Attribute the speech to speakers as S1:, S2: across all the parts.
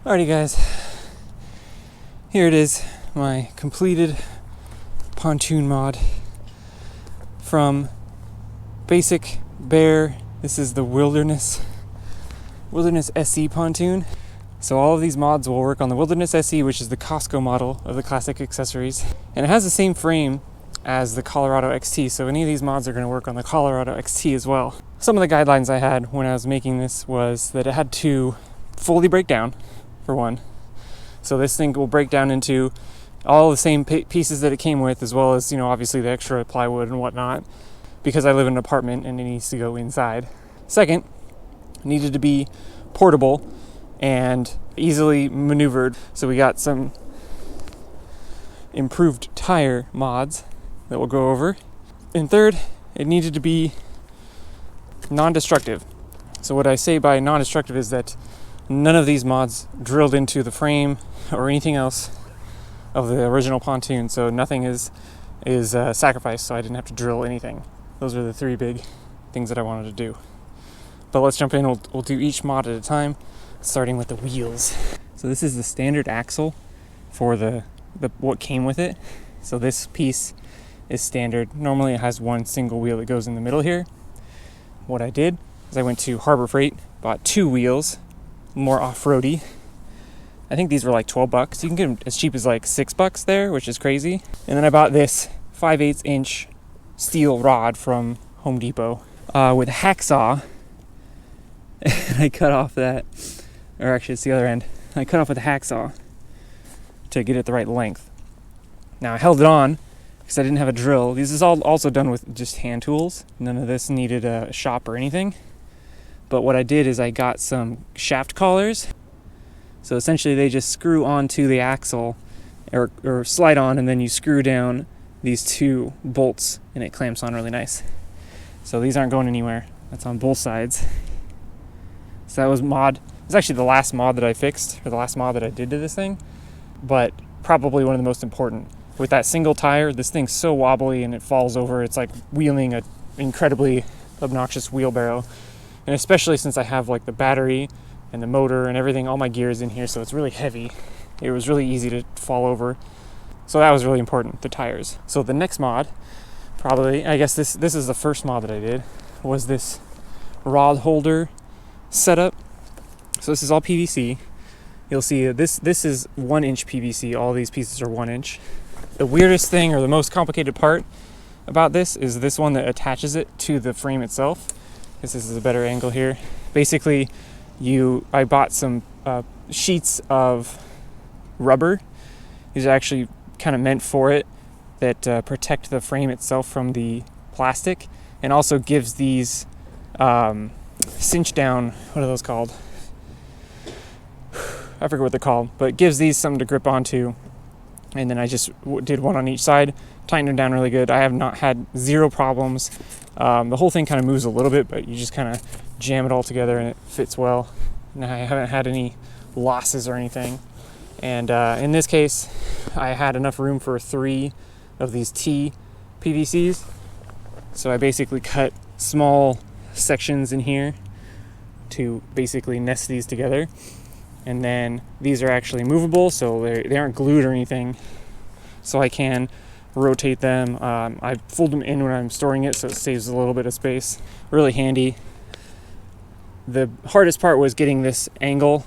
S1: Alrighty guys, here it is, my completed pontoon mod from basic bare. This is the Wilderness SE pontoon. So all of these mods will work on the Wilderness SE, which is the Costco model of the classic accessories. And it has the same frame as the Colorado XT, so any of these mods are going to work on the Colorado XT as well. Some of the guidelines I had when I was making this was that it had to fully break down, for one. So this thing will break down into all the same pieces that it came with, as well as, obviously the extra plywood and whatnot, because I live in an apartment and it needs to go inside. Second, it needed to be portable and easily maneuvered. So we got some improved tire mods that we'll go over. And third, it needed to be non-destructive. So what I say by non-destructive is that none of these mods drilled into the frame or anything else of the original pontoon, so nothing is sacrificed, so I didn't have to drill anything. Those are the three big things that I wanted to do. But let's jump in. We'll do each mod at a time, starting with the wheels. So this is the standard axle for the what came with it. So this piece is standard. Normally it has one single wheel that goes in the middle here. What I did is I went to Harbor Freight, bought two wheels, more off-roady. I think these were like $12. You can get them as cheap as like $6 there, which is crazy. And then I bought this 5/8 inch steel rod from Home Depot with a hacksaw. And I cut off that, or actually it's the other end. I cut off with a hacksaw to get it the right length. Now I held it on because I didn't have a drill. This is all also done with just hand tools. None of this needed a shop or anything. But what I did is I got some shaft collars. So essentially they just screw onto the axle or slide on, and then you screw down these two bolts and it clamps on really nice. So these aren't going anywhere. That's on both sides. So that was mod. It's actually the last mod that I fixed, or the last mod that I did to this thing, but probably one of the most important. With that single tire, this thing's so wobbly and it falls over. It's like wheeling an incredibly obnoxious wheelbarrow. And especially since I have like the battery and the motor and everything, all my gears in here, so it's really heavy. It was really easy to fall over. So that was really important, the tires. So the next mod, probably, I guess this is the first mod that I did, was this rod holder setup. So this is all PVC. You'll see this is 1 inch PVC. All these pieces are 1 inch. The weirdest thing, or the most complicated part about this, is this one that attaches it to the frame itself. This is a better angle here. Basically, I bought some sheets of rubber. These are actually kind of meant for it, that protect the frame itself from the plastic, and also gives these cinch down, what are those called? I forget what they're called, but it gives these something to grip onto. And then I just did one on each side, tightened them down really good. I have not had zero problems. The whole thing kind of moves a little bit, but you just kind of jam it all together and it fits well. And I haven't had any losses or anything. And in this case, I had enough room for 3 of these T PVCs. So I basically cut small sections in here to basically nest these together. And then these are actually movable, so they aren't glued or anything. So I can rotate them. I fold them in when I'm storing it, so it saves a little bit of space. Really handy. The hardest part was getting this angle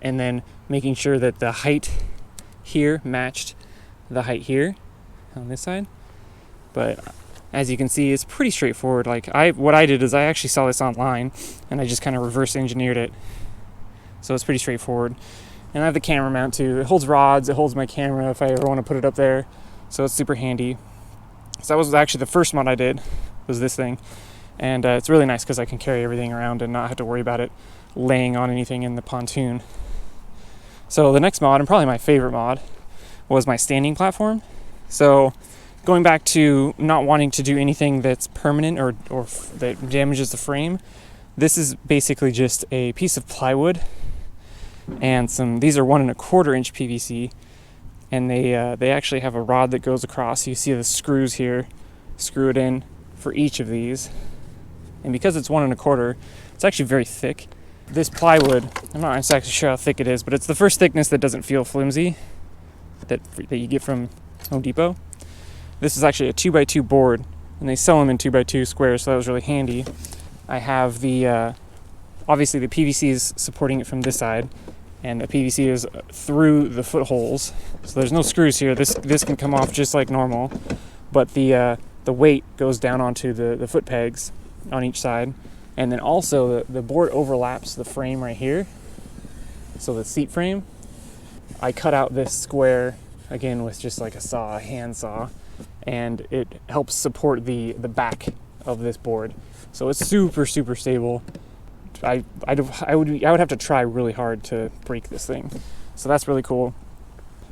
S1: and then making sure that the height here matched the height here on this side. But as you can see, it's pretty straightforward. What I did is I actually saw this online and I just kind of reverse engineered it. So it's pretty straightforward. And I have the camera mount too. It holds rods, it holds my camera if I ever want to put it up there. So it's super handy. So that was actually the first mod I did, was this thing. And it's really nice because I can carry everything around and not have to worry about it laying on anything in the pontoon. So the next mod, and probably my favorite mod, was my standing platform. So going back to not wanting to do anything that's permanent or that damages the frame, this is basically just a piece of plywood and these are 1 1/4 inch PVC, and they actually have a rod that goes across. You see the screws here, screw it in for each of these. And because it's 1 1/4, it's actually very thick. this plywood, I'm not exactly sure how thick it is, but it's the first thickness that doesn't feel flimsy that you get from Home Depot. This is actually a 2x2 board, and they sell them in 2x2 squares, so that was really handy. I have the, obviously the PVC is supporting it from this side, and the PVC is through the footholes, so there's no screws here. This can come off just like normal, but the weight goes down onto the foot pegs on each side. And then also the board overlaps the frame right here, so the seat frame. I cut out this square again with just like a hand saw, and it helps support the back of this board. So it's super stable. I would have to try really hard to break this thing. So that's really cool.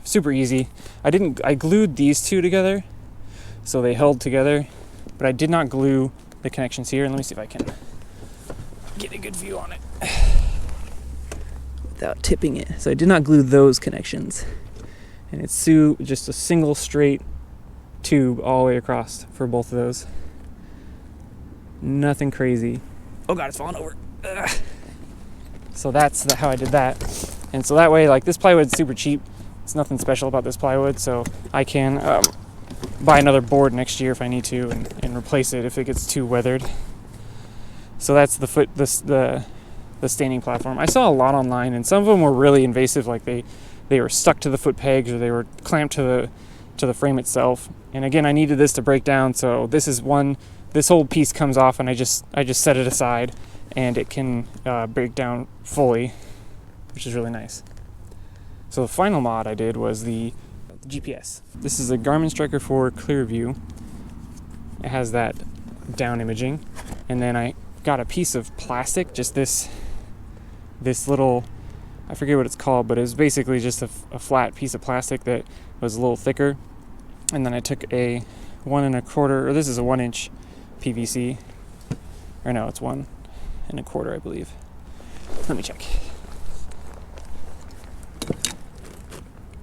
S1: Super easy. I glued these two together, so they held together, but I did not glue the connections here. And let me see if I can get a good view on it without tipping it. So I did not glue those connections, and it's just a single straight tube all the way across for both of those. Nothing crazy. Oh god, it's falling over. Ugh. So that's how I did that. And so that way, like, this plywood's super cheap. It's nothing special about this plywood, so I can buy another board next year if I need to, and replace it if it gets too weathered. So that's the standing platform. I saw a lot online, and some of them were really invasive, like they were stuck to the foot pegs, or they were clamped to the frame itself. And again, I needed this to break down, so this whole piece comes off, and I just set it aside, and it can break down fully, which is really nice. So the final mod I did was the GPS. This is a Garmin Striker 4 Clearview. It has that down imaging, and then I got a piece of plastic, just this little, I forget what it's called, but it was basically just a flat piece of plastic that was a little thicker. And then I took a 1 1/4, or this is a 1-inch PVC, or no, it's 1 1/4, I believe. Let me check.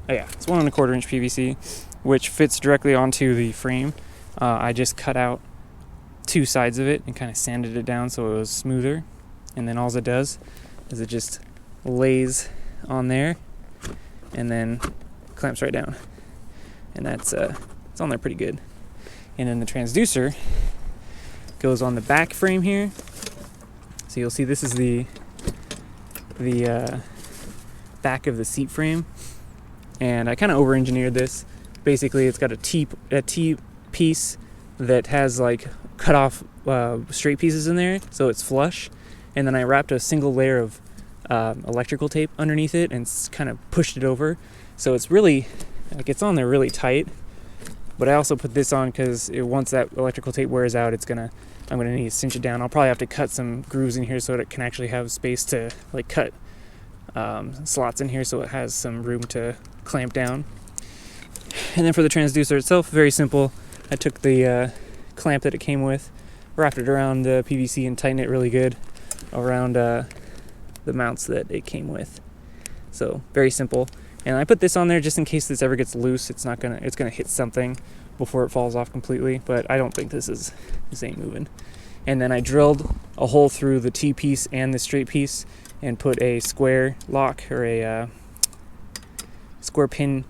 S1: Oh yeah, it's 1 1/4-inch PVC, which fits directly onto the frame. I just cut out 2 sides of it and kind of sanded it down so it was smoother. And then all it does is it just lays on there and then clamps right down. And it's on there pretty good. And then the transducer goes on the back frame here. So you'll see this is the back of the seat frame. And I kind of over-engineered this. Basically, it's got a T piece that has like cut off straight pieces in there, so it's flush. And then I wrapped a single layer of electrical tape underneath it and kind of pushed it over. So it's really, like, it's on there really tight. But I also put this on because once that electrical tape wears out, I'm gonna need to cinch it down. I'll probably have to cut some grooves in here so that it can actually have space to like cut slots in here so it has some room to clamp down. And then for the transducer itself, very simple. I took the clamp that it came with, wrapped it around the PVC and tightened it really good around the mounts that it came with. So very simple. And I put this on there just in case this ever gets loose. It's gonna hit something before it falls off completely, but I don't think this ain't moving. And then I drilled a hole through the T piece and the straight piece and put a square lock, or a square pin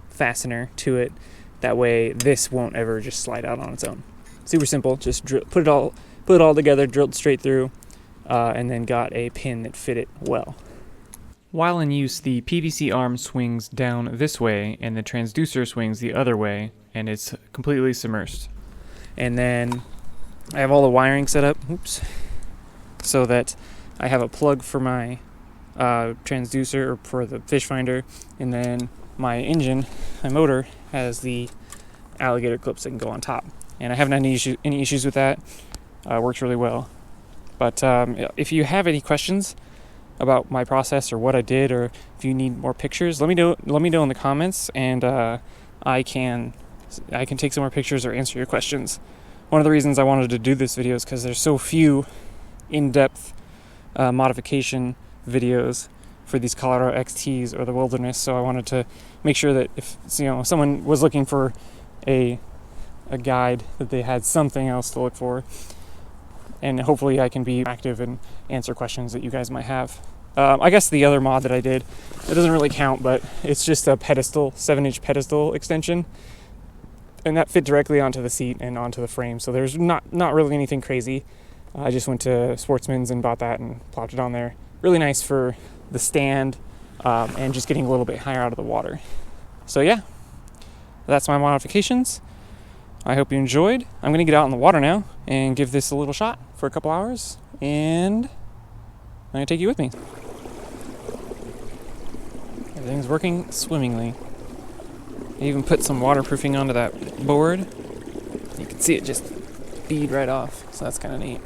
S1: fastener to it. That way this won't ever just slide out on its own. Super simple. Just put it all together, drilled straight through, and then got a pin that fit it well. While in use, the PVC arm swings down this way and the transducer swings the other way, and it's completely submersed. And then I have all the wiring set up, so that I have a plug for my transducer, or for the fish finder, and then my engine, my motor, has the alligator clips that can go on top. And I haven't had any issues with that. Works really well. But if you have any questions about my process or what I did, or if you need more pictures, let me know in the comments, and I can take some more pictures or answer your questions. One of the reasons I wanted to do this video is because there's so few in-depth modification videos for these Colorado XTs or the Wilderness, so I wanted to make sure that if someone was looking for a guide, that they had something else to look for. and hopefully I can be active and answer questions that you guys might have. I guess the other mod that I did, it doesn't really count, but it's just a pedestal, 7-inch pedestal extension, and that fit directly onto the seat and onto the frame, so there's not really anything crazy. I just went to Sportsman's and bought that and plopped it on there. Really nice for the stand, and just getting a little bit higher out of the water. So yeah, that's my modifications. I hope you enjoyed. I'm going to get out in the water now and give this a little shot for a couple hours, and I'm going to take you with me. Everything's working swimmingly. I even put some waterproofing onto that board. You can see it just bead right off, so that's kind of neat.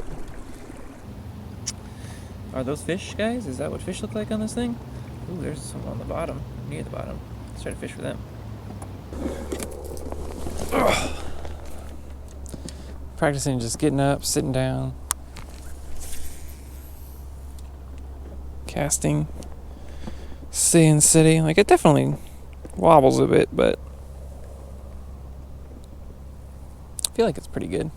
S1: Are those fish, guys? Is that what fish look like on this thing? Ooh, there's some on the bottom, near the bottom. Let's try to fish for them. Ugh. Practicing just getting up, sitting down, casting, staying steady. Like, it definitely wobbles a bit, but I feel like it's pretty good.